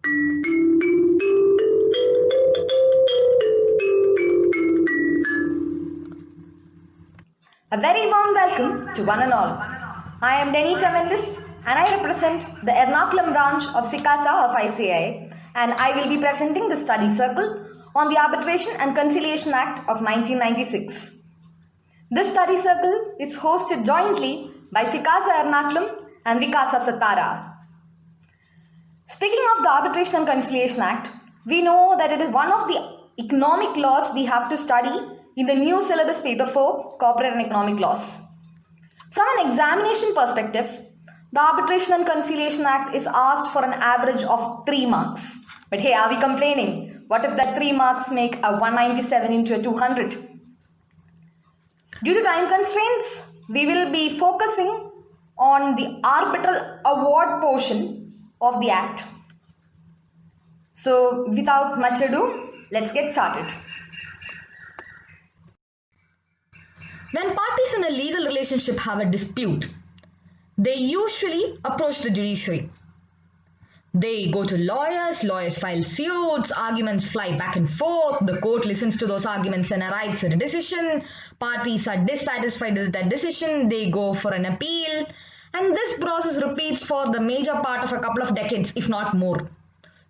A very warm welcome to one and all. I am Denita Mendes and I represent the Ernakulam branch of SICASA of ICAI, and I will be presenting the study circle on the Arbitration and Conciliation Act of 1996. This study circle is hosted jointly by SICASA Ernakulam and Vikasa Satara. Speaking of the Arbitration and Conciliation Act, we know that it is one of the economic laws we have to study in the new syllabus paper 4, Corporate and Economic Laws. From an examination perspective, the Arbitration and Conciliation Act is asked for an average of 3 marks. But hey, are we complaining? What if that 3 marks make a 197 into a 200? Due to time constraints, we will be focusing on the arbitral award portion of the Act. So without much ado, let's get started. When parties in a legal relationship have a dispute, they usually approach the judiciary. They go to lawyers file suits, arguments fly back and forth, the court listens to those arguments and arrives at a decision, parties are dissatisfied with that decision, they go for an appeal, and this process repeats for the major part of a couple of decades, if not more.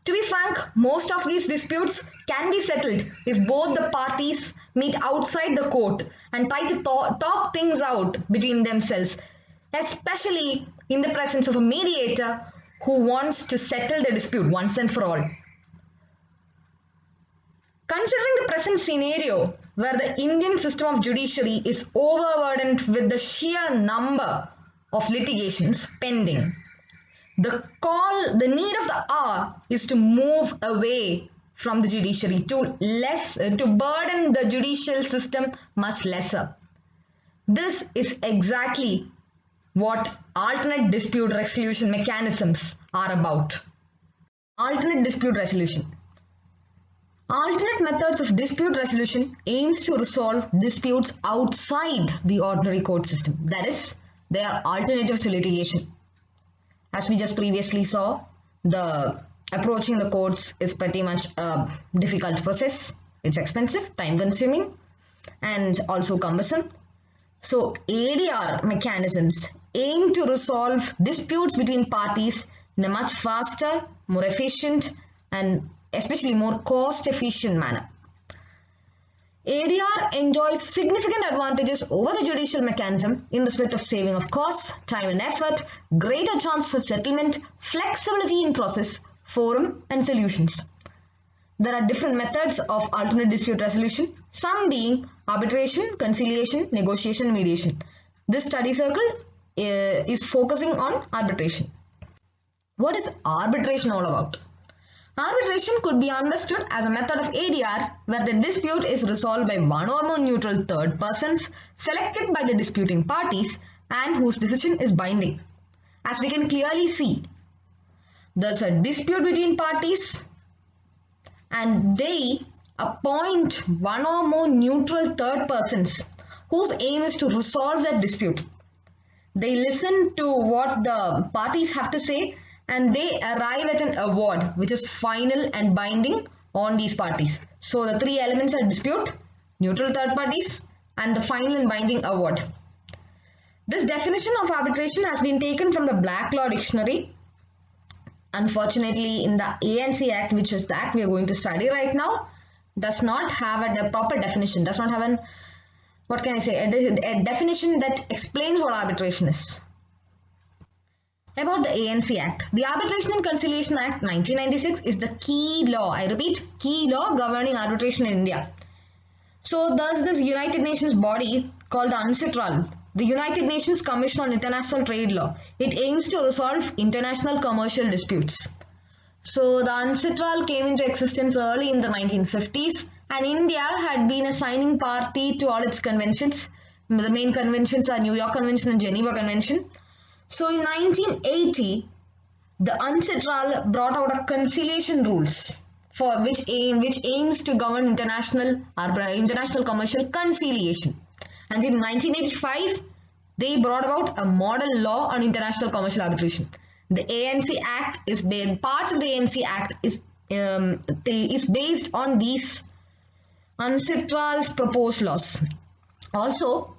To be frank, most of these disputes can be settled if both the parties meet outside the court and try to talk things out between themselves, especially in the presence of a mediator who wants to settle the dispute once and for all. Considering the present scenario where the Indian system of judiciary is overburdened with the sheer number of litigations pending, the need of the hour is to move away from the judiciary, to burden the judicial system much lesser. This is exactly what alternate dispute resolution mechanisms are about. Alternate dispute resolution. Alternate methods of dispute resolution aims to resolve disputes outside the ordinary court system. That is, they are alternatives to litigation. As we just previously saw, the approaching the courts is pretty much a difficult process. It's expensive, time consuming, and also cumbersome. So ADR mechanisms aim to resolve disputes between parties in a much faster, more efficient, and especially more cost-efficient manner. ADR enjoys significant advantages over the judicial mechanism in respect of saving of costs, time and effort, greater chance of settlement, flexibility in process, forum, and solutions. There are different methods of alternate dispute resolution, some being arbitration, conciliation, negotiation, mediation. This study circle is focusing on arbitration. What is arbitration all about? Arbitration could be understood as a method of ADR where the dispute is resolved by one or more neutral third persons selected by the disputing parties and whose decision is binding. As we can clearly see, there's a dispute between parties and they appoint one or more neutral third persons whose aim is to resolve that dispute. They listen to what the parties have to say and they arrive at an award which is final and binding on these parties. So the 3 elements are dispute, neutral third parties, and the final and binding award. This definition of arbitration has been taken from the Black Law Dictionary. Unfortunately, in the ANC Act, which is the act we are going to study right now, does not have a proper definition, does not have a definition that explains what arbitration is. About the ANC Act, the Arbitration and Conciliation Act 1996 is the key law, I repeat, key law governing arbitration in India. So there's this United Nations body called the UNCITRAL, the United Nations Commission on International Trade Law. It aims to resolve international commercial disputes. So the UNCITRAL came into existence early in the 1950s and India had been a signing party to all its conventions. The main conventions are New York Convention and Geneva Convention. So in 1980, the UNCITRAL brought out a conciliation rules for which aims to govern international commercial conciliation. And in 1985, they brought about a model law on international commercial arbitration. The ANC Act is parts of the ANC Act is based on these UNCITRAL's proposed laws. Also,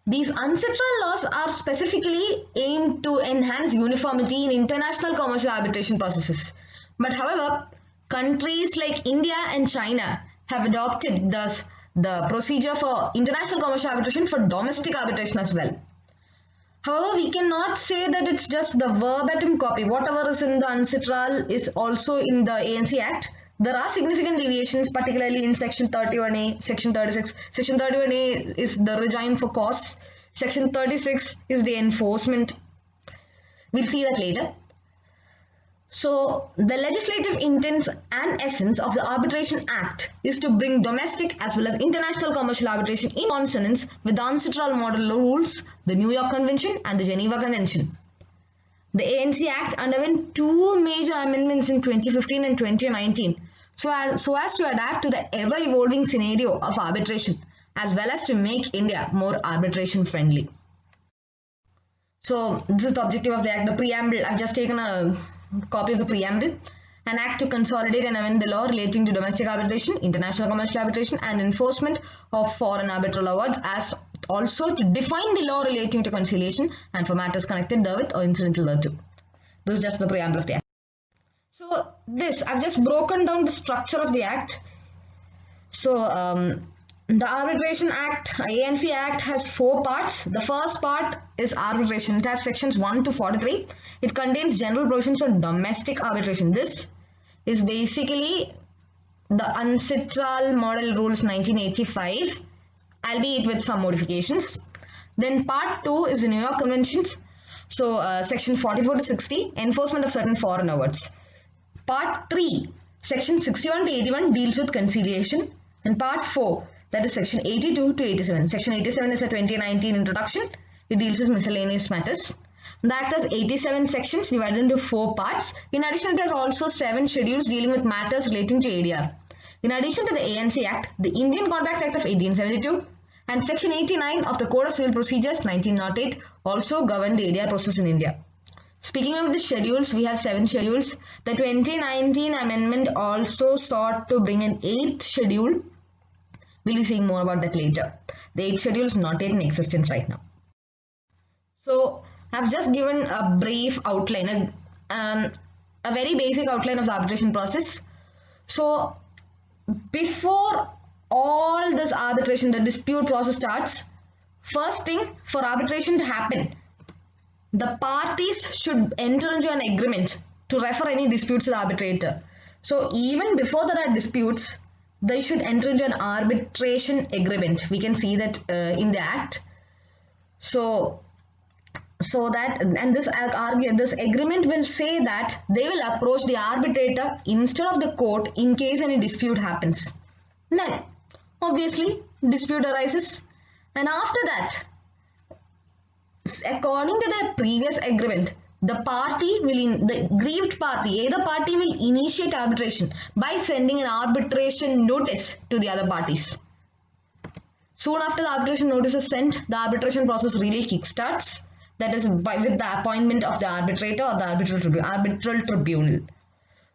these UNCITRAL laws are specifically aimed to enhance uniformity in international commercial arbitration processes. But however, countries like India and China have adopted thus the procedure for international commercial arbitration for domestic arbitration as well. However, we cannot say that it's just the verbatim copy. Whatever is in the UNCITRAL is also in the ANC Act. There are significant deviations, particularly in Section 31A, Section 36. Section 31A is the regime for costs. Section 36 is the enforcement. We'll see that later. So, the legislative intent and essence of the Arbitration Act is to bring domestic as well as international commercial arbitration in consonance with the UNCITRAL model rules, the New York Convention and the Geneva Convention. The ANC Act underwent two major amendments in 2015 and 2019 so as to adapt to the ever-evolving scenario of arbitration as well as to make India more arbitration friendly. So, this is the objective of the Act. The preamble, I've just taken a copy of the preamble. An act to consolidate and amend the law relating to domestic arbitration, international commercial arbitration and enforcement of foreign arbitral awards, as also to define the law relating to conciliation and for matters connected therewith or incidental thereto. This is just the preamble of the Act. So I've just broken down the structure of the Act. So the Arbitration Act, ANC Act, has four parts. The first part is arbitration. It has sections 1 to 43. It contains general provisions on domestic arbitration. This is basically the UNCITRAL Model Rules 1985, albeit with some modifications. Then part 2 is the New York Conventions. So sections 44 to 60, enforcement of certain foreign awards. Part 3, section 61 to 81 deals with conciliation. And part 4, that is section 82 to 87. Section 87 is a 2019 introduction. It deals with miscellaneous matters. The Act has 87 sections divided into 4 parts. In addition, it has also 7 schedules dealing with matters relating to ADR. In addition to the ANC Act, the Indian Contract Act of 1872 and Section 89 of the Code of Civil Procedures 1908 also govern the ADR process in India. Speaking of the schedules, we have 7 schedules. The 2019 amendment also sought to bring an 8th schedule. We'll be seeing more about that later. The 8th schedule is not yet in existence right now. So, I've just given a brief outline, a very basic outline of the arbitration process. So, before all this arbitration, the dispute process starts, first thing, for arbitration to happen, the parties should enter into an agreement to refer any disputes to the arbitrator. So, even before there are disputes, they should enter into an arbitration agreement. We can see that in the Act. This agreement will say that they will approach the arbitrator instead of the court in case any dispute happens. Then, obviously, dispute arises, and after that, according to the previous agreement, the aggrieved party, either party will initiate arbitration by sending an arbitration notice to the other parties. Soon after the arbitration notice is sent, the arbitration process really kickstarts. That is with the appointment of the arbitrator or the arbitral tribunal.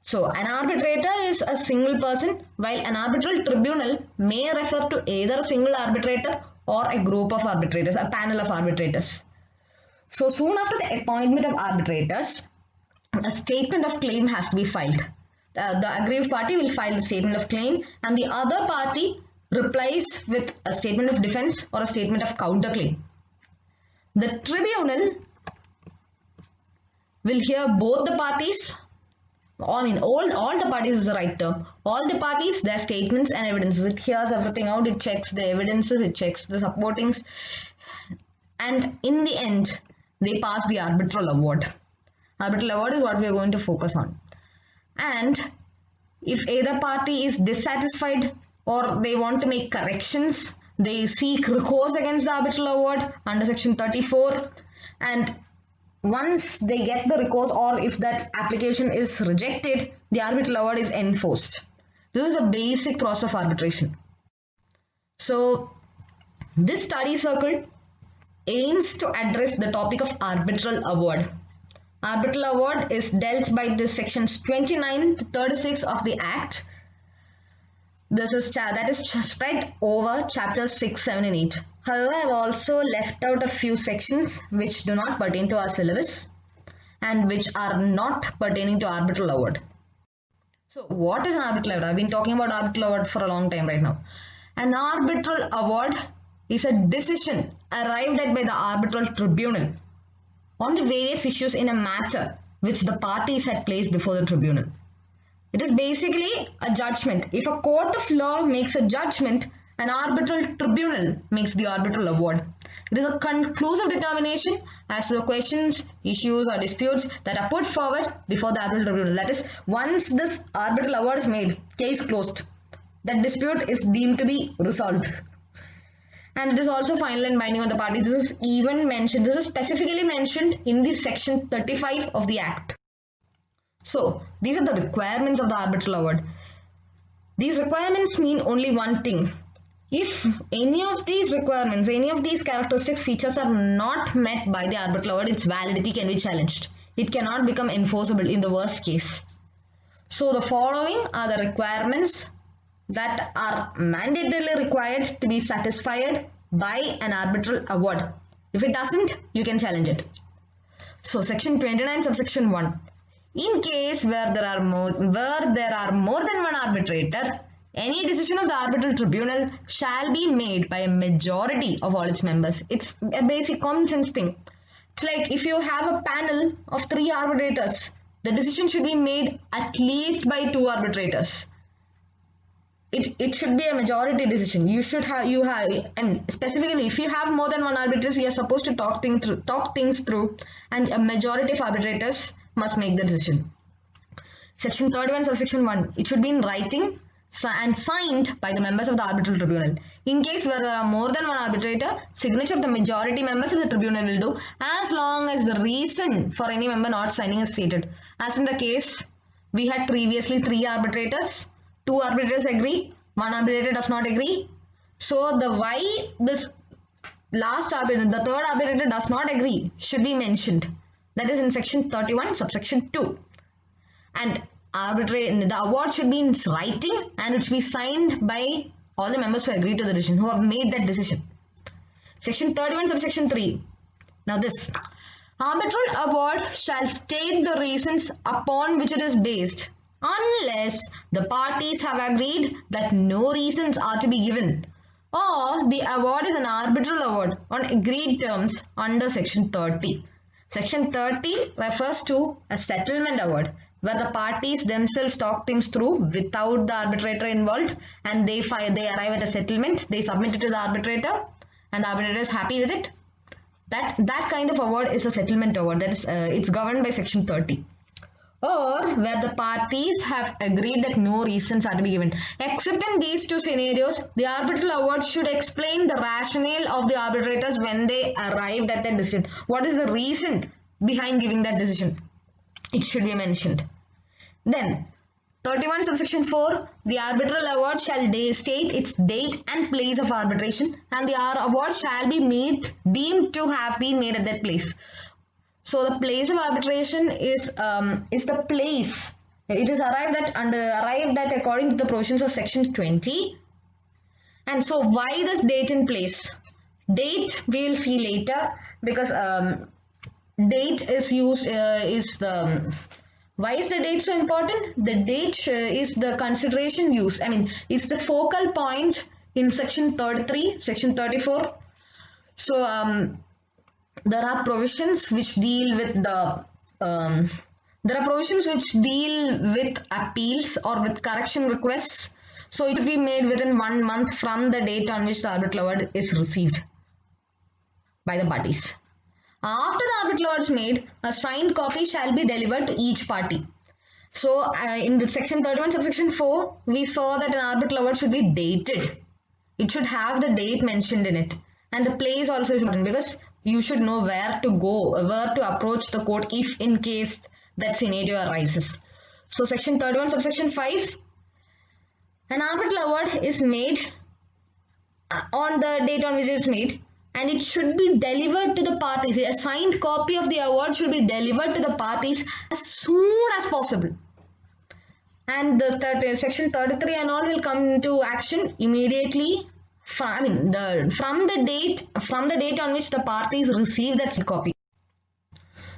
So, an arbitrator is a single person, while an arbitral tribunal may refer to either a single arbitrator or a group of arbitrators, a panel of arbitrators. So, soon after the appointment of arbitrators, a statement of claim has to be filed. The aggrieved party will file the statement of claim, and the other party replies with a statement of defense or a statement of counterclaim. The tribunal will hear both the parties. All the parties is the right term. All the parties, their statements and evidences. It hears everything out. It checks the evidences. It checks the supportings. And in the end, they pass the arbitral award. Arbitral award is what we are going to focus on. And if either party is dissatisfied or they want to make corrections, they seek recourse against the arbitral award under section 34, and once they get the recourse, or if that application is rejected, the arbitral award is enforced. This is the basic process of arbitration. So, this study circle aims to address the topic of arbitral award. Arbitral award is dealt by the sections 29 to 36 of the Act. That is spread over chapters 6, 7 and 8. However, I have also left out a few sections which do not pertain to our syllabus and which are not pertaining to arbitral award. So what is an arbitral award? I've been talking about arbitral award for a long time right now. An arbitral award is a decision arrived at by the arbitral tribunal on the various issues in a matter which the parties had placed before the tribunal. It is basically a judgment. If a court of law makes a judgment, an arbitral tribunal makes the arbitral award. It is a conclusive determination as to the questions, issues or disputes that are put forward before the arbitral tribunal. That is, once this arbitral award is made, case closed. That dispute is deemed to be resolved. And it is also final and binding on the parties. This is specifically mentioned in the section 35 of the Act. So, these are the requirements of the arbitral award. These requirements mean only one thing. If any of these requirements, any of these characteristic features are not met by the arbitral award, its validity can be challenged. It cannot become enforceable in the worst case. So, the following are the requirements that are mandatorily required to be satisfied by an arbitral award. If it doesn't, you can challenge it. So, section 29, subsection 1. In case where there are more than one arbitrator, any decision of the arbitral tribunal shall be made by a majority of all its members. It's a basic common sense thing. It's like if you have a panel of 3 arbitrators, the decision should be made at least by 2 arbitrators. It should be a majority decision. Specifically, if you have more than one arbitrator, you are supposed to talk things through, and a majority of arbitrators must make the decision. Section 31, subsection 1. It should be in writing and signed by the members of the arbitral tribunal. In case where there are more than one arbitrator, signature of the majority members of the tribunal will do, as long as the reason for any member not signing is stated. As in the case, we had previously 3 arbitrators, 2 arbitrators agree, 1 arbitrator does not agree. So the why this last arbitrator, the 3rd arbitrator does not agree should be mentioned. That is in section 31, subsection 2. And the award should be in writing and it should be signed by all the members who agree to the decision, who have made that decision. Section 31, subsection 3. Now this. Arbitral award shall state the reasons upon which it is based, unless the parties have agreed that no reasons are to be given, or the award is an arbitral award on agreed terms under section 30. Section 30 refers to a settlement award, where the parties themselves talk things through without the arbitrator involved, and they arrive at a settlement, they submit it to the arbitrator, and the arbitrator is happy with it. That kind of award is a settlement award. That is, it's governed by section 30. Or where the parties have agreed that no reasons are to be given. Except in these 2 scenarios, the arbitral award should explain the rationale of the arbitrators when they arrived at that decision. What is the reason behind giving that decision? It should be mentioned. Then, 31 subsection 4, the arbitral award shall state its date and place of arbitration, and the award shall be deemed to have been made at that place. So the place of arbitration is the place. It is arrived at according to the provisions of section 20. And so why this date and place? Date we will see later, because date is used why is the date so important? The date is the consideration used. It's the focal point in section 33, section 34. So there are provisions which deal with appeals or with correction requests. So it will be made within 1 month from the date on which the arbitral award is received by the parties. After the arbitral award is made, a signed copy shall be delivered to each party. So in the section 31 subsection 4, we saw that an arbitral award should be dated. It should have the date mentioned in it. And the place also is important, because you should know where to approach the court if in case that scenario arises. So section 31 subsection 5, an arbitral award is made on the date on which it is made, and it should be delivered to the parties. A signed copy of the award should be delivered to the parties as soon as possible. And the section 33 and all will come into action immediately from the date on which the parties receive that copy.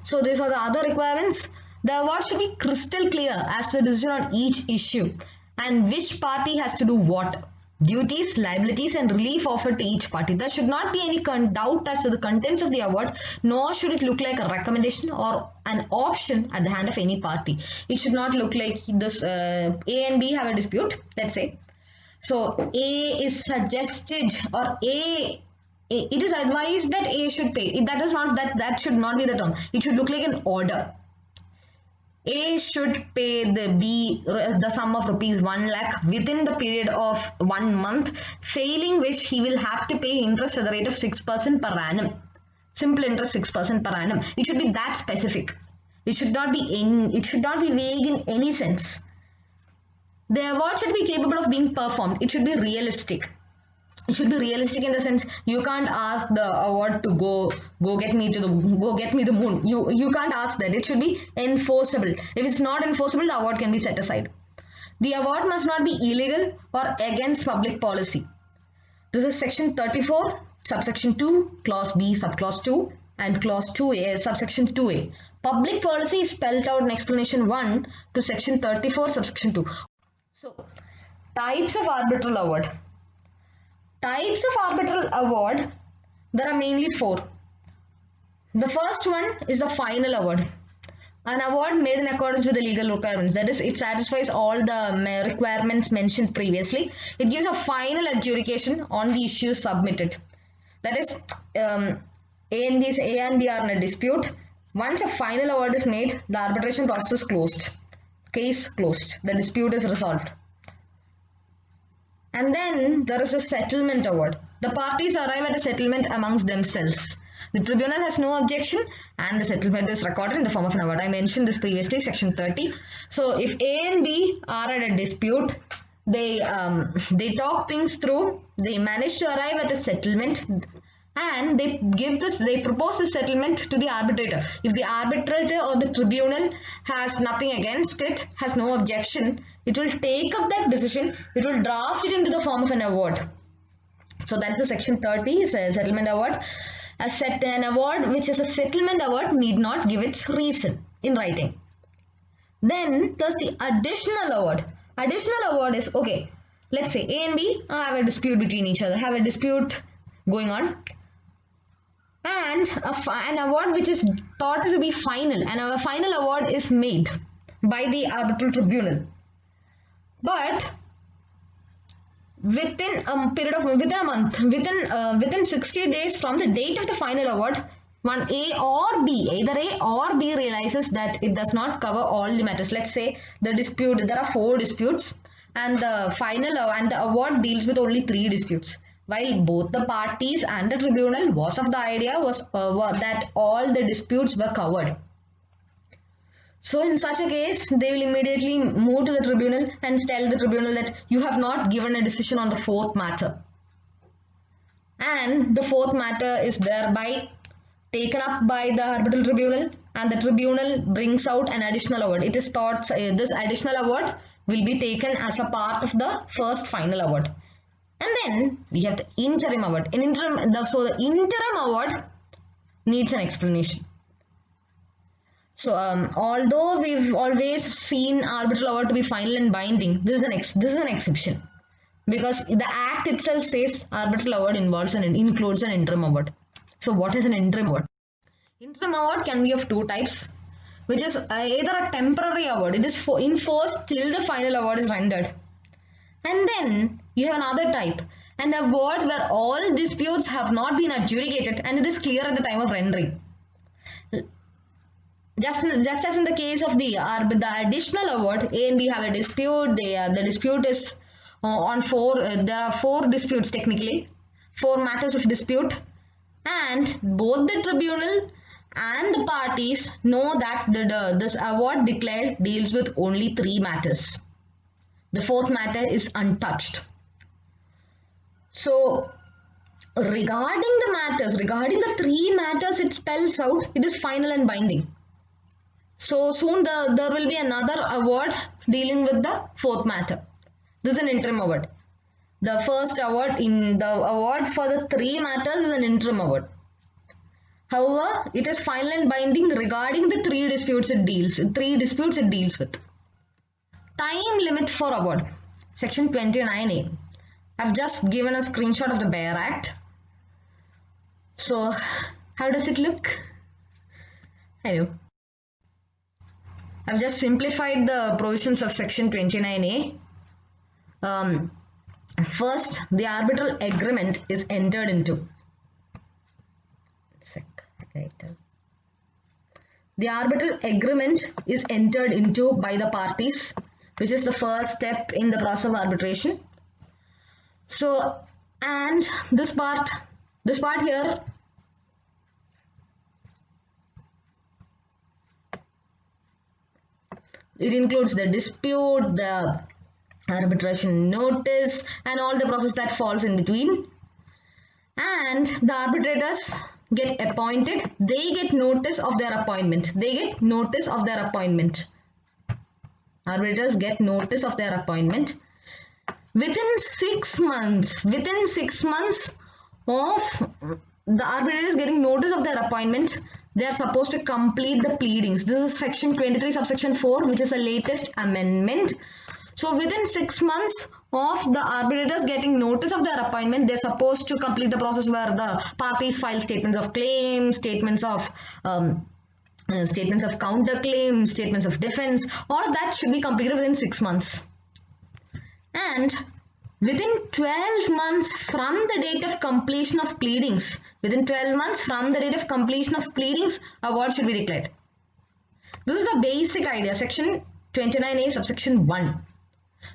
So these are the other requirements. The award should be crystal clear as to the decision on each issue and which party has to do what. Duties, liabilities and relief offered to each party. There should not be any doubt as to the contents of the award, nor should it look like a recommendation or an option at the hand of any party. It should not look like this A and B have a dispute, let's say. So A is suggested, or it is advised that A should pay. That should not be the term. It should look like an order. A should pay the B the sum of rupees 1 lakh within the period of 1 month, failing which he will have to pay interest at the rate of 6% per annum. Simple interest 6% per annum. It should be that specific. It should not be vague in any sense. The award should be capable of being performed. It should be realistic. It should be realistic in the sense you can't ask the award to go get me the moon. You can't ask that. It should be enforceable. If it's not enforceable, the award can be set aside. The award must not be illegal or against public policy. This is section 34, subsection 2, clause B, subclause 2, and clause 2A, subsection 2A. Public policy is spelled out in explanation 1 to section 34, subsection 2. So, types of arbitral award. Types of arbitral award, there are mainly 4. The first one is the final award. An award made in accordance with the legal requirements. That is, it satisfies all the requirements mentioned previously. It gives a final adjudication on the issues submitted. That is, A and B are in a dispute. Once a final award is made, the arbitration process is closed. Case closed. The dispute is resolved. And then there is a settlement award. The parties arrive at a settlement amongst themselves. The tribunal has no objection and the settlement is recorded in the form of an award. I mentioned this previously, section 30. So if A and B are at a dispute, they talk things through, they manage to arrive at a settlement, and they propose the settlement to the arbitrator. If the arbitrator or the tribunal has nothing against it, has no objection, it will take up that decision, it will draft it into the form of an award. So that's the section 30, is a settlement award. An award which is a settlement award need not give its reason in writing. Then there's the additional award. Additional award is, okay, let's say A and B have a dispute between each other, have a dispute going on, and an award which is thought to be final, and a final award is made by the arbitral tribunal. But within a month, within 60 days from the date of the final award, either A or B realizes that it does not cover all the matters. Let's say there are 4 disputes, and the award deals with only 3 disputes. While both the parties and the tribunal was of the idea that all the disputes were covered. So in such a case, they will immediately move to the tribunal and tell the tribunal that you have not given a decision on the 4th matter. And the 4th matter is thereby taken up by the arbitral tribunal, and the tribunal brings out an additional award. It is thought this additional award will be taken as a part of the first final award. And then we have the interim award. So the interim award needs an explanation. So although we've always seen arbitral award to be final and binding, this is an exception, because the Act itself says arbitral award includes an interim award. So what is an interim award? Interim award can be of 2 types, which is either a temporary award. It is in force till the final award is rendered. And then you have another type, an award where all disputes have not been adjudicated and it is clear at the time of rendering. Just as in the case of the additional award, A and B have a dispute. The dispute is on 4. There are 4 disputes technically, 4 matters of dispute, and both the tribunal and the parties know that this award declared deals with only 3 matters. The 4th matter is untouched. So regarding the three matters it spells out, it is final and binding. So soon there will be another award dealing with the fourth matter. This is an interim award. The first award for the three matters is an interim award. However, it is final and binding regarding the three disputes it deals with. Time limit for award. Section 29A. I've just given a screenshot of the Bare Act. So, how does it look? I know. I've just simplified the provisions of Section 29A. First, the arbitral agreement is entered into. The arbitral agreement is entered into by the parties, which is the first step in the process of arbitration. So, and this part here, it includes the dispute, the arbitration notice, and all the process that falls in between. And the arbitrators get appointed. They get notice of their appointment. Arbitrators get notice of their appointment. Within 6 months of the arbitrators getting notice of their appointment, they are supposed to complete the pleadings. This is Section 23 subsection 4, which is the latest amendment. So within 6 months of the arbitrators getting notice of their appointment, they're supposed to complete the process where the parties file statements of claim, statements of counterclaim, statements of defense. All of that should be completed within 6 months. And within 12 months from the date of completion of pleadings, award should be declared. This is the basic idea. Section 29A subsection 1.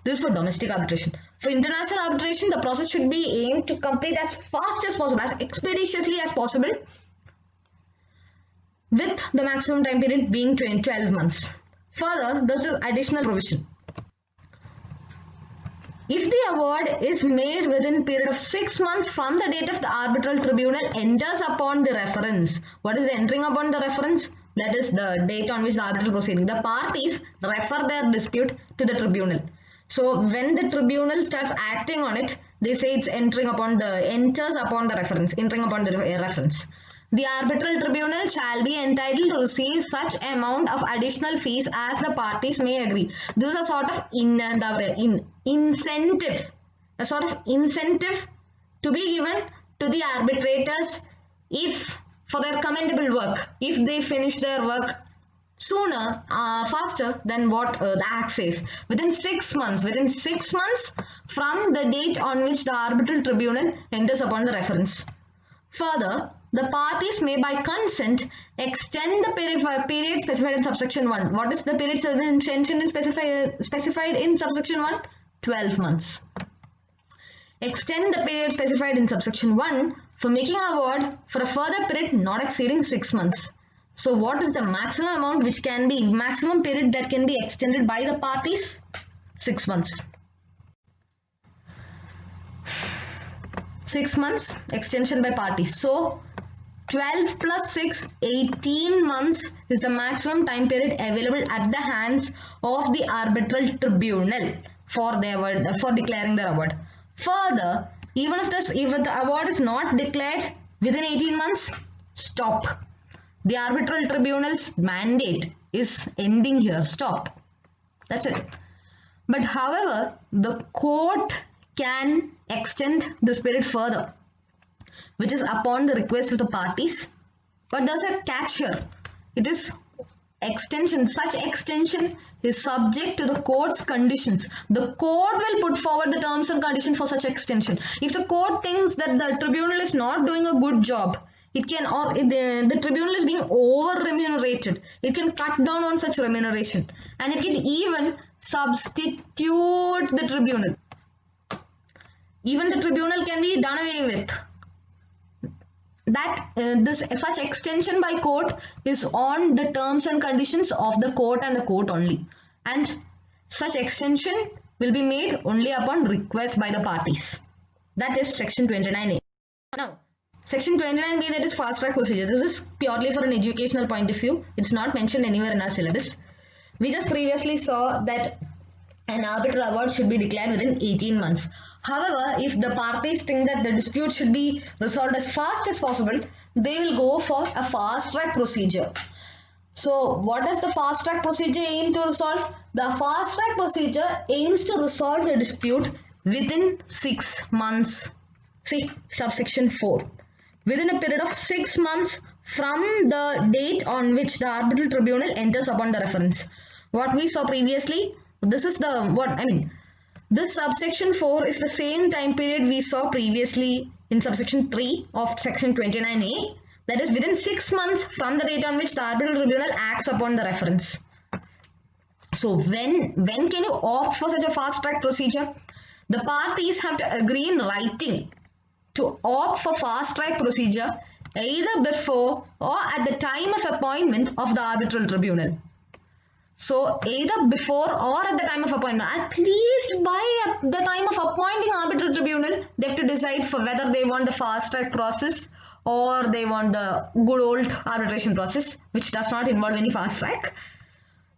This is for domestic arbitration. For international arbitration, the process should be aimed to complete as fast as possible, as expeditiously as possible, with the maximum time period being 12 months. Further, this is additional provision. If the award is made within a period of 6 months from the date of the arbitral tribunal enters upon the reference. What is entering upon the reference? That is the date on which the arbitral proceeding. The parties refer their dispute to the tribunal. So when the tribunal starts acting on it, they say it's entering upon the reference. The arbitral tribunal shall be entitled to receive such amount of additional fees as the parties may agree. This is a sort of incentive to be given to the arbitrators if for their commendable work, if they finish their work sooner, faster than what the Act says. Within 6 months from the date on which the arbitral tribunal enters upon the reference. Further, the parties may by consent extend the period specified in subsection 1. What is the period specified in subsection 1? 12 months. Extend the period specified in subsection 1 for making award for a further period not exceeding 6 months. So what is the maximum amount maximum period that can be extended by the parties? 6 months. 6 months extension by parties. So 12 plus 6, 18 months is the maximum time period available at the hands of the arbitral tribunal for declaring their award. Further, even if the award is not declared within 18 months, stop. The arbitral tribunal's mandate is ending here. Stop. That's it. But however, the court can extend this period further, which is upon the request of the parties. But there's a catch here. It is extension. Such extension is subject to the court's conditions. The court will put forward the terms and conditions for such extension. If the court thinks that the tribunal is not doing a good job, it can, or the tribunal is being over remunerated, it can cut down on such remuneration, and it can even substitute the tribunal. Even the tribunal can be done away with. That such extension by court is on the terms and conditions of the court and the court only, and such extension will be made only upon request by the parties. That is section 29A. Now, Section 29B, that is fast track procedure. This is purely for an educational point of view. It's not mentioned anywhere in our syllabus. We just previously saw that an arbitral award should be declared within 18 months. However, if the parties think that the dispute should be resolved as fast as possible, they will go for a fast track procedure. So, what does the fast track procedure aim to resolve? The fast track procedure aims to resolve the dispute within 6 months. See, subsection 4. Within a period of 6 months from the date on which the arbitral tribunal enters upon the reference. What we saw previously, this subsection 4 is the same time period we saw previously in subsection 3 of section 29A. That is within 6 months from the date on which the arbitral tribunal acts upon the reference. So when can you opt for such a fast track procedure? The parties have to agree in writing to opt for fast track procedure either before or at the time of appointment of the arbitral tribunal. So either before or at the time of appointment, at least by the time of appointing arbitral tribunal, they have to decide for whether they want the fast track process or they want the good old arbitration process, which does not involve any fast track.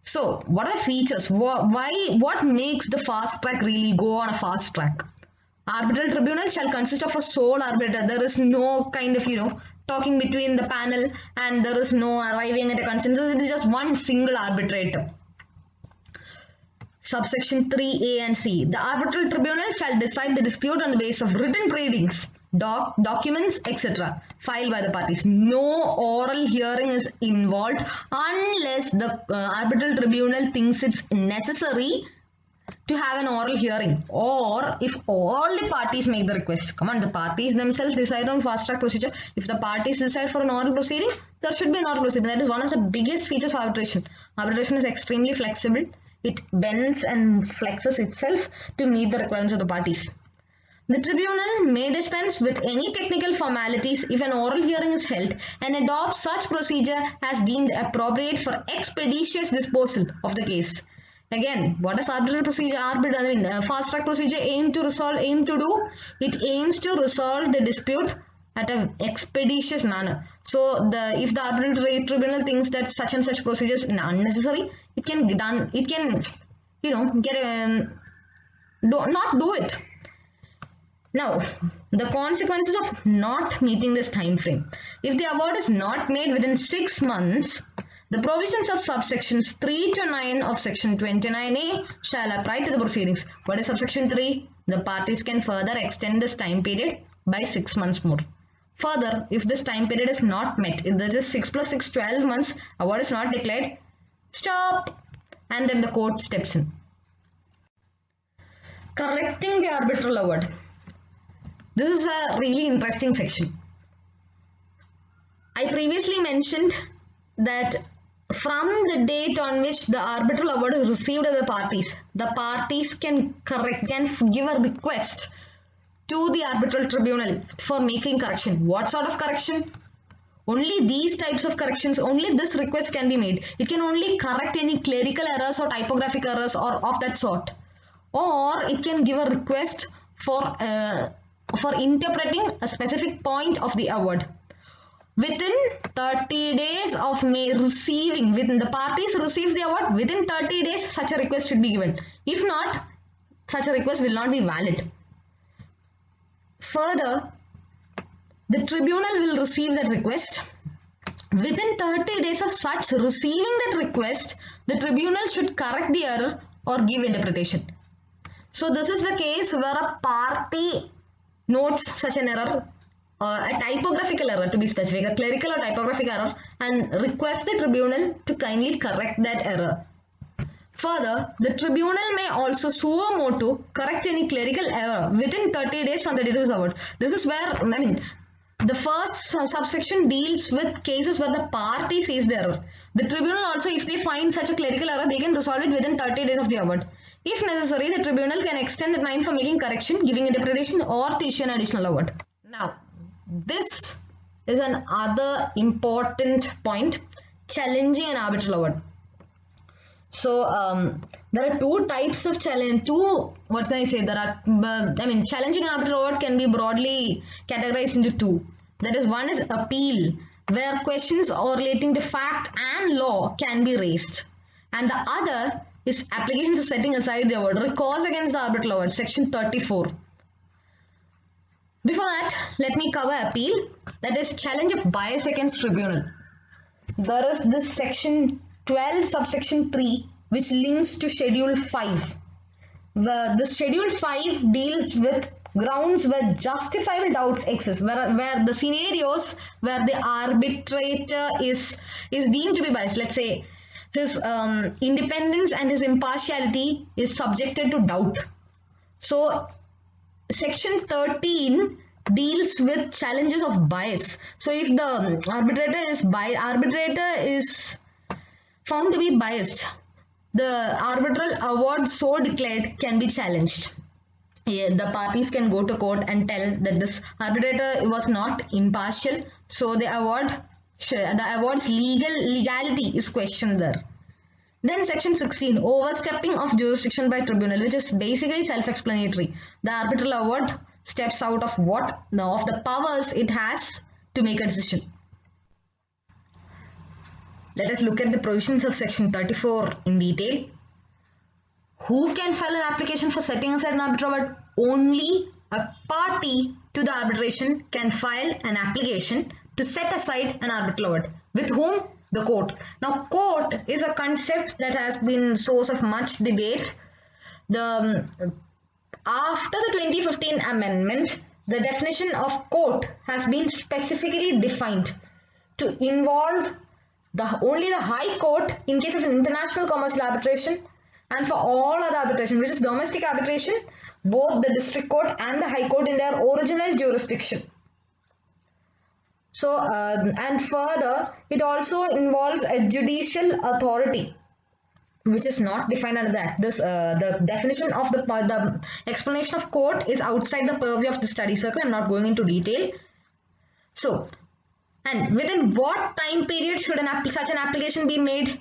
So what are the features? What makes the fast track really go on a fast track? Arbitral tribunal shall consist of a sole arbitrator. There is no kind of, talking between the panel and there is no arriving at a consensus. It is just one single arbitrator. Subsection 3A and C. The arbitral tribunal shall decide the dispute on the basis of written pleadings, documents, etc. filed by the parties. No oral hearing is involved unless the arbitral tribunal thinks it's necessary to have an oral hearing, or if all the parties make the request. Come on, the parties themselves decide on fast track procedure. If the parties decide for an oral proceeding, there should be an oral proceeding. That is one of the biggest features of arbitration. Arbitration is extremely flexible. It bends and flexes itself to meet the requirements of the parties. The tribunal may dispense with any technical formalities if an oral hearing is held and adopt such procedure as deemed appropriate for expeditious disposal of the case. Again, what does arbitral procedure, fast track procedure aim to do? It aims to resolve the dispute at an expeditious manner. So, if the arbitral tribunal thinks that such and such procedures are unnecessary, it can be done. It can, not do it. Now, the consequences of not meeting this time frame. If the award is not made within 6 months, the provisions of subsections 3 to 9 of section 29A shall apply to the proceedings. What is subsection 3? The parties can further extend this time period by 6 months more. Further, if this time period is not met, if there is 6 plus 6, 12 months, award is not declared, stop, and then the court steps in. Correcting the arbitral award. This is a really interesting section. I previously mentioned that from the date on which the arbitral award is received by the parties can give a request to the arbitral tribunal for making correction. What sort of correction? Only these types of corrections, only this request can be made. It can only correct any clerical errors or typographic errors or of that sort. Or it can give a request for interpreting a specific point of the award. Within 30 days of receiving, within the parties receives the award, within 30 days such a request should be given. If not, such a request will not be valid. Further, the tribunal will receive that request. Within 30 days of such receiving that request, the tribunal should correct the error or give interpretation. So this is the case where a party notes such an error, a typographical error to be specific, a clerical or typographic error, and request the tribunal to kindly correct that error. Further, the tribunal may also suo motu correct any clerical error within 30 days from the date of the award. This is where, the first subsection deals with cases where the party sees the error. The tribunal also, if they find such a clerical error, they can resolve it within 30 days of the award. If necessary, the tribunal can extend the time for making correction, giving interpretation, or to issue an additional award. Now, this is another important point, challenging an arbitral award. So there are two types of challenge. What can I say? There are, challenging an arbitral award can be broadly categorized into two. That is, one is appeal, where questions relating to fact and law can be raised, and the other is application for setting aside the award, recourse against the arbitral award, section 34. Before that, let me cover appeal, that is challenge of bias against tribunal. There is this section 12 subsection 3 which links to schedule 5. The schedule 5 deals with grounds where justifiable doubts exist, where the scenarios where the arbitrator is deemed to be biased. Let's say his independence and his impartiality is subjected to doubt. So section 13 deals with challenges of bias. So if the arbitrator is found to be biased, the arbitral award so declared can be challenged. The parties can go to court and tell that this arbitrator was not impartial, so the award's legality is questioned there. Then section 16, overstepping of jurisdiction by tribunal, which is basically self-explanatory. The arbitral award steps out of the powers it has to make a decision. Let us look at the provisions of section 34 in detail. Who can file an application for setting aside an arbitral award? Only a party to the arbitration can file an application to set aside an arbitral award. With whom? The court. Now, court is a concept that has been source of much debate. After the 2015 amendment, the definition of court has been specifically defined to involve only the High Court in case of an international commercial arbitration, and for all other arbitration, which is domestic arbitration, both the district court and the High Court in their original jurisdiction. So, and further, it also involves a judicial authority, which is not defined under that. The definition of the explanation of court is outside the purview of the study circle. I'm not going into detail. So, and within what time period should such an application be made?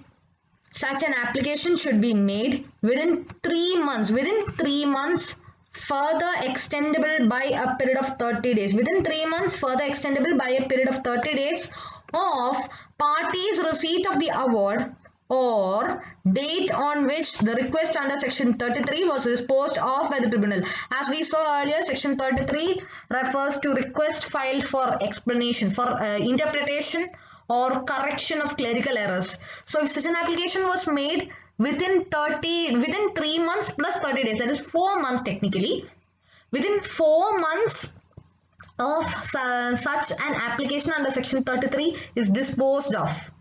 Such an application should be made within 3 months. Within 3 months, further extendable by a period of 30 days. Within 3 months, further extendable by a period of 30 days of parties' receipt of the award or date on which the request under section 33 was disposed of by the tribunal. As we saw earlier, section 33 refers to request filed for explanation, for interpretation or correction of clerical errors. So if such an application was made within 3 months plus 30 days, that is 4 months technically, within 4 months of such an application under section 33 is disposed of,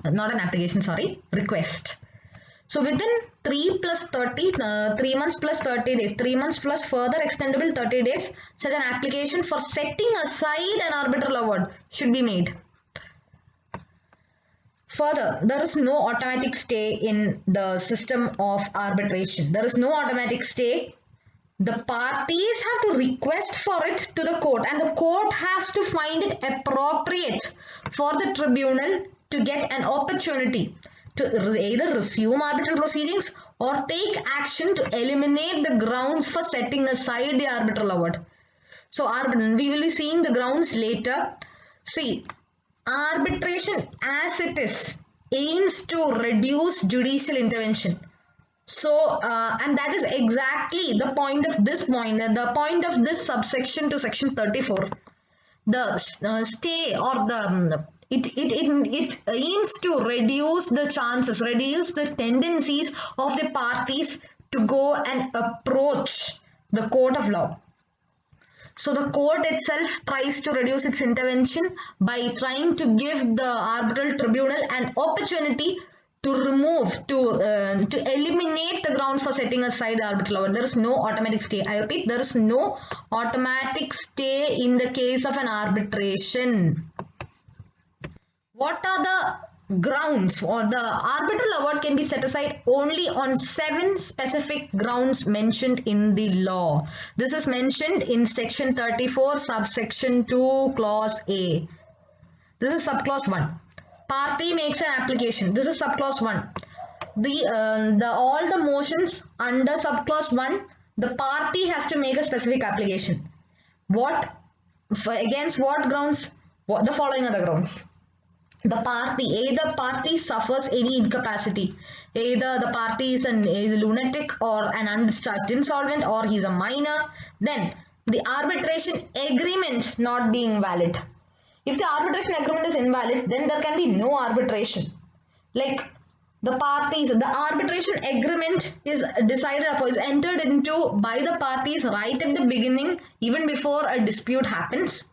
not an application, sorry, request. So within 3 months plus 30 days, 3 months plus further extendable 30 days, such an application for setting aside an arbitral award should be made. Further, there is no automatic stay in the system of arbitration. There is no automatic stay. The parties have to request for it to the court, and the court has to find it appropriate for the tribunal to get an opportunity to either resume arbitral proceedings or take action to eliminate the grounds for setting aside the arbitral award. So we will be seeing the grounds later. See, arbitration as it is aims to reduce judicial intervention. So, and that is exactly the point of this subsection to section 34. The stay or it aims to reduce the chances, reduce the tendencies of the parties to go and approach the court of law. So the court itself tries to reduce its intervention by trying to give the arbitral tribunal an opportunity to eliminate the grounds for setting aside the arbitral award. There is no automatic stay. I repeat, there is no automatic stay in the case of an arbitration. What are the grounds? Or the arbitral award can be set aside only on 7 specific grounds mentioned in the law. This is mentioned in section 34 subsection 2 clause A. This is subclause 1. Party makes an application. This is subclause 1. all the motions under subclause 1, the party has to make a specific application. Against what grounds? The following are the grounds. The party, either party suffers any incapacity, either the party is a lunatic or an undischarged insolvent, or he is a minor, then the arbitration agreement not being valid. If the arbitration agreement is invalid, then there can be no arbitration. Like the arbitration agreement is decided upon, is entered into by the parties right at the beginning, even before a dispute happens.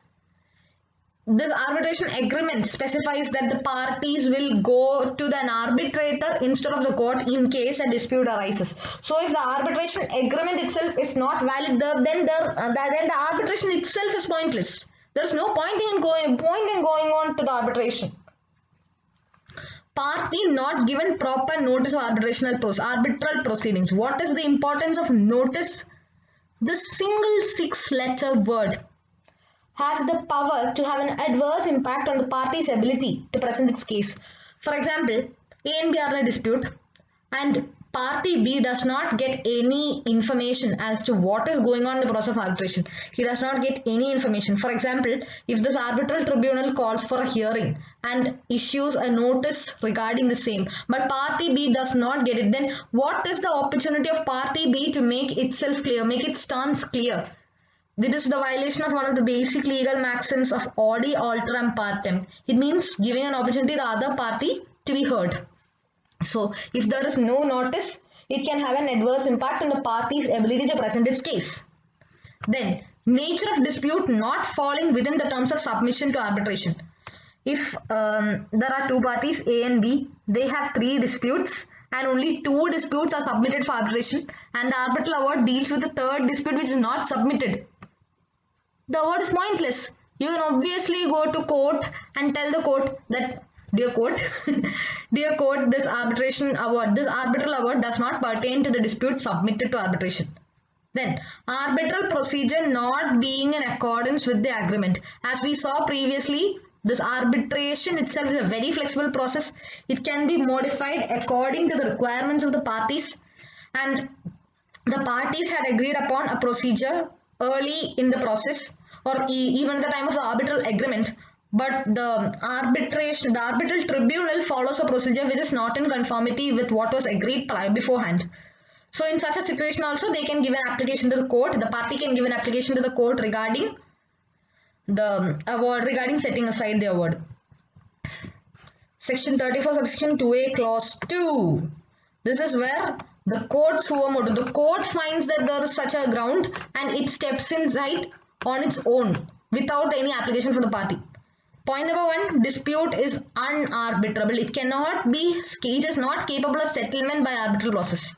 This arbitration agreement specifies that the parties will go to an arbitrator instead of the court in case a dispute arises. So if the arbitration agreement itself is not valid, then the arbitration itself is pointless. There is no point in going on to the arbitration. Party not given proper notice of arbitral proceedings. What is the importance of notice? The single 6-letter word has the power to have an adverse impact on the party's ability to present its case. For example, A and B are in a dispute and party B does not get any information as to what is going on in the process of arbitration. He does not get any information. For example, if this arbitral tribunal calls for a hearing and issues a notice regarding the same, but party B does not get it, then what is the opportunity of party B to make itself clear, make its stance clear? This is the violation of one of the basic legal maxims of audi alteram partem. It means giving an opportunity to the other party to be heard. So, if there is no notice, it can have an adverse impact on the party's ability to present its case. Then, nature of dispute not falling within the terms of submission to arbitration. If there are two parties, A and B, they have 3 disputes and only 2 disputes are submitted for arbitration, and the arbitral award deals with the 3rd dispute which is not submitted. The award is pointless. You can obviously go to court and tell the court that, dear court, this arbitral award does not pertain to the dispute submitted to arbitration. Then, arbitral procedure not being in accordance with the agreement. As we saw previously, this arbitration itself is a very flexible process. It can be modified according to the requirements of the parties, and the parties had agreed upon a procedure early in the process or even the time of the arbitral agreement, but the arbitral tribunal follows a procedure which is not in conformity with what was agreed beforehand. So in such a situation also, they can give an application to the court, the party can give an application to the court regarding the award, regarding setting aside the award. Section 34, subsection 2A, clause 2. This is where the court suo motu, the court finds that there is such a ground and it steps in right on its own without any application from the party. Point number 1, dispute is unarbitrable. It is not capable of settlement by arbitral process.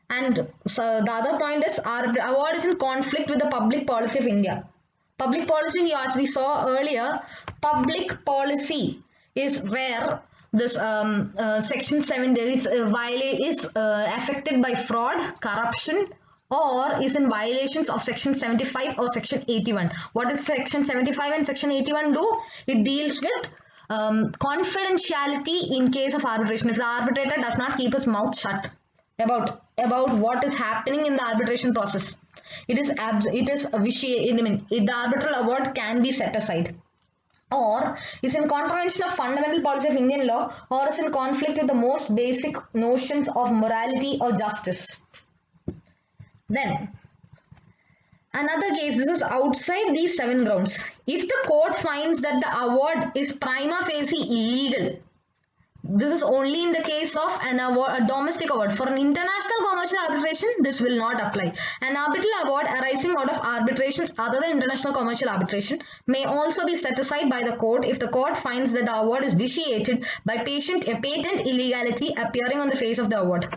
And so the other point is award is in conflict with the public policy of India. Public policy, as we saw earlier, public policy is where this section 7 is affected by fraud, corruption, or is in violations of section 75 or section 81. What does section 75 and section 81 do? It deals with confidentiality in case of arbitration. If the arbitrator does not keep his mouth shut about what is happening in the arbitration process, the arbitral award can be set aside, or is in contravention of fundamental policy of Indian law, or is in conflict with the most basic notions of morality or justice. Then, another case, this is outside these 7 grounds. If the court finds that the award is prima facie illegal, this is only in the case of a domestic award. For an international commercial arbitration, this will not apply. An arbitral award arising out of arbitrations other than international commercial arbitration may also be set aside by the court if the court finds that the award is vitiated by patent illegality appearing on the face of the award.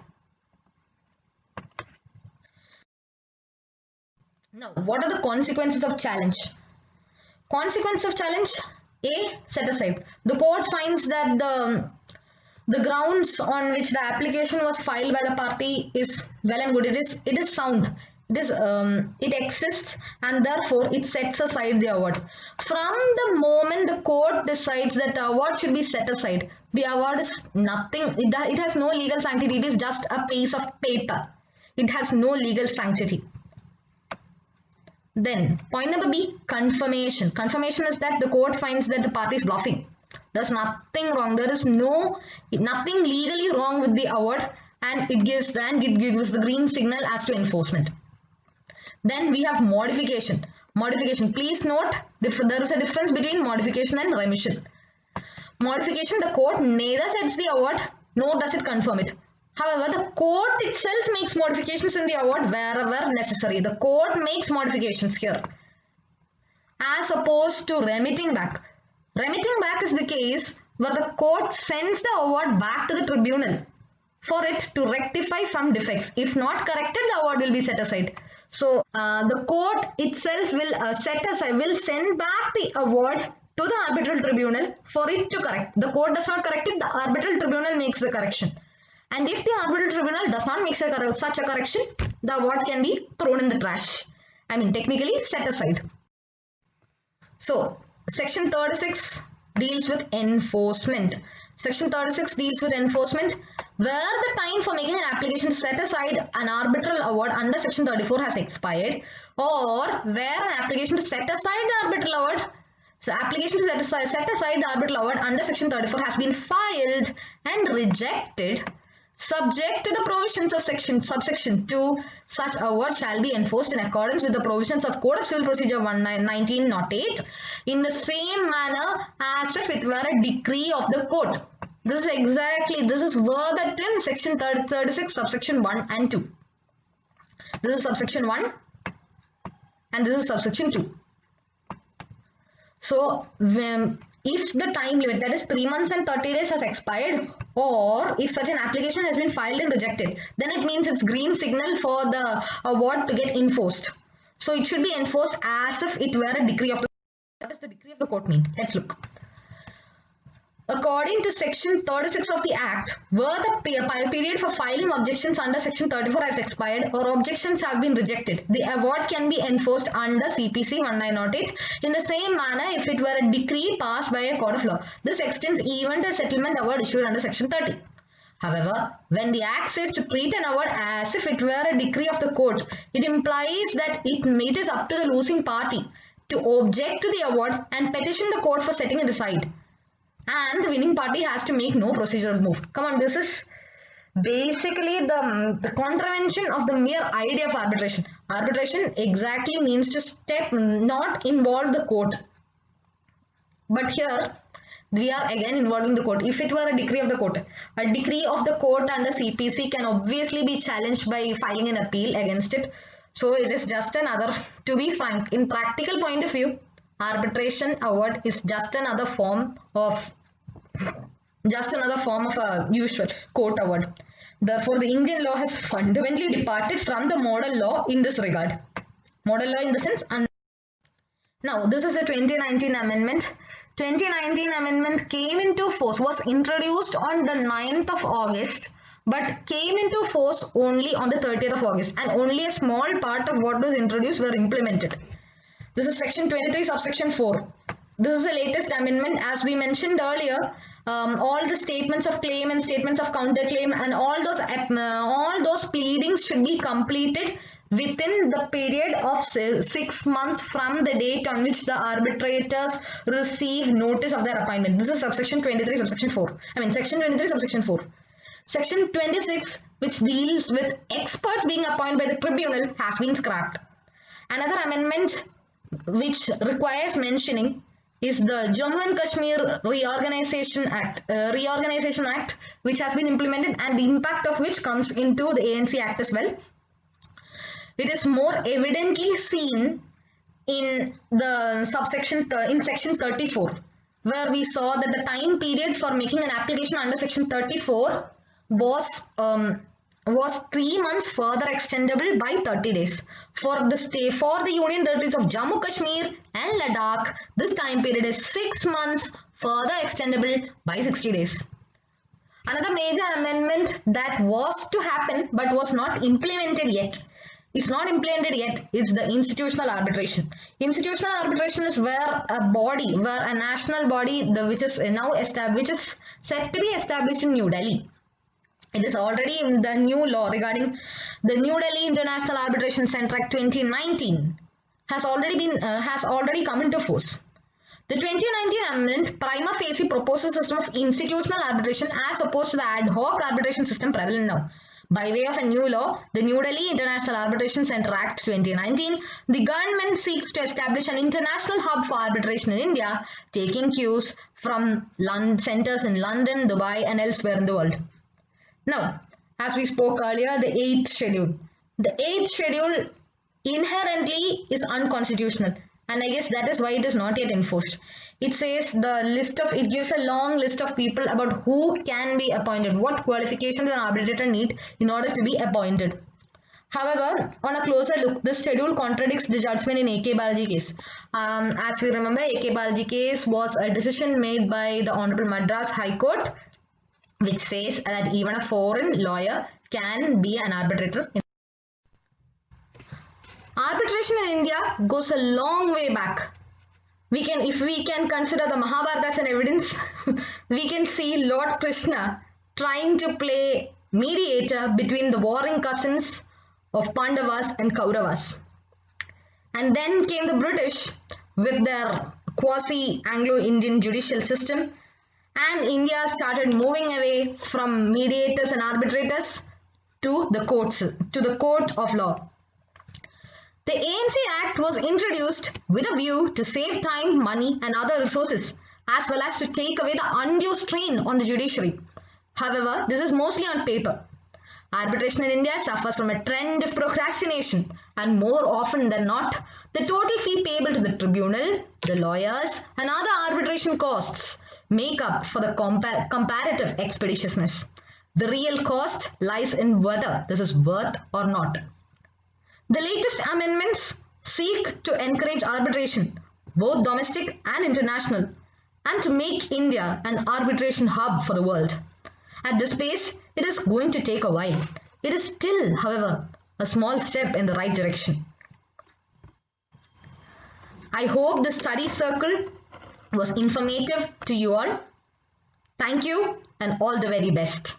Now, what are the consequences of challenge? Consequence of challenge: A, set aside. The court finds that the grounds on which the application was filed by the party is well and good. It is sound. It exists, and therefore it sets aside the award. From the moment the court decides that the award should be set aside, the award is nothing. It has no legal sanctity. It is just a piece of paper. It has no legal sanctity. Then point number B, confirmation. Confirmation is that the court finds that the party is bluffing. There's nothing wrong. There is nothing legally wrong with the award, and it gives the green signal as to enforcement. Then we have modification. Modification. Please note there is a difference between modification and remission. Modification, the court neither sets the award nor does it confirm it. However, the court itself makes modifications in the award wherever necessary. The court makes modifications here, as opposed to remitting back. Remitting back is the case where the court sends the award back to the tribunal for it to rectify some defects. If not corrected, the award will be set aside. So the court itself will send back the award to the arbitral tribunal for it to correct. The court does not correct it, the arbitral tribunal makes the correction. And if the arbitral tribunal does not make such a correction, the award can be thrown in the trash. I mean, technically set aside. So section 36 deals with enforcement. Section 36 deals with enforcement where the time for making an application to set aside an arbitral award under section 34 has expired, or where an application to set aside the arbitral award, to set aside the arbitral award under section 34 has been filed and rejected, subject to the provisions of subsection 2, such award shall be enforced in accordance with the provisions of Code of Civil Procedure 1908 in the same manner as if it were a decree of the court. This is verbatim section 36 subsection 1 and 2. This is subsection 1 and this is subsection 2. So if the time limit, that is 3 months and 30 days, has expired, or if such an application has been filed and rejected, then it means it's green signal for the award to get enforced. So it should be enforced as if it were a decree of the court. What does the decree of the court mean? Let's look. According to section 36 of the Act, where the period for filing objections under section 34 has expired or objections have been rejected, the award can be enforced under CPC 1908 in the same manner if it were a decree passed by a court of law. This extends even to a settlement award issued under section 30. However, when the Act says to treat an award as if it were a decree of the court, it implies that it is up to the losing party to object to the award and petition the court for setting it aside. And the winning party has to make no procedural move. Come on, this is basically the contravention of the mere idea of arbitration. Arbitration exactly means to not involve the court. But here, we are again involving the court. If it were a decree of the court under CPC can obviously be challenged by filing an appeal against it. So it is just another, to be frank, in practical point of view, arbitration award is just another form of a usual court award. Therefore, the Indian law has fundamentally departed from the model law in this regard. Model law in the sense. Now, this is a 2019 amendment. 2019 amendment came into force, was introduced on the 9th of August, but came into force only on the 30th of August, and only a small part of what was introduced were implemented. This is section 23 subsection 4. This is the latest amendment. As we mentioned earlier, all the statements of claim and statements of counterclaim and all those pleadings should be completed within the period of 6 months from the date on which the arbitrators receive notice of their appointment. This is subsection 23 subsection 4. Section 23 subsection 4. Section 26, which deals with experts being appointed by the tribunal, has been scrapped. Another amendment which requires mentioning is the Jammu and Kashmir Reorganization Act, which has been implemented, and the impact of which comes into the ANC Act as well. It is more evidently seen in the section 34, where we saw that the time period for making an application under section 34 was 3 months further extendable by 30 days. For the Union Territories of Jammu, Kashmir and Ladakh, this time period is 6 months further extendable by 60 days. Another major amendment that was to happen but was not implemented yet It's not implemented yet. It's the institutional arbitration. Institutional arbitration is where a national body, which is now established, which is set to be established in New Delhi. It is already in the new law regarding the New Delhi International Arbitration Center Act 2019 has already come into force. The 2019 amendment prima facie proposes a system of institutional arbitration as opposed to the ad hoc arbitration system prevalent now. By way of a new law, the New Delhi International Arbitration Center Act 2019, the government seeks to establish an international hub for arbitration in India, taking cues from centers in London, Dubai, and elsewhere in the world. Now, as we spoke earlier, the 8th schedule. The 8th schedule inherently is unconstitutional, and I guess that is why it is not yet enforced. It says it gives a long list of people about who can be appointed, what qualifications an arbitrator need in order to be appointed. However, on a closer look, this schedule contradicts the judgment in A.K. Balaji case. As we remember, A.K. Balaji case was a decision made by the Honorable Madras High Court, which says that even a foreign lawyer can be an arbitrator. Arbitration in India goes a long way back. If we can consider the Mahabharata as an evidence, we can see Lord Krishna trying to play mediator between the warring cousins of Pandavas and Kauravas. And then came the British with their quasi-Anglo-Indian judicial system, and India started moving away from mediators and arbitrators to the court of law. The ANC Act was introduced with a view to save time, money and other resources, as well as to take away the undue strain on the judiciary. However, this is mostly on paper. Arbitration in India suffers from a trend of procrastination, and more often than not, the total fee payable to the tribunal, the lawyers and other arbitration costs make up for the comparative expeditiousness. The real cost lies in whether this is worth or not. The latest amendments seek to encourage arbitration, both domestic and international, and to make India an arbitration hub for the world. At this pace, it is going to take a while. It is still, however, a small step in the right direction. I hope the study circle was informative to you all. Thank you and all the very best.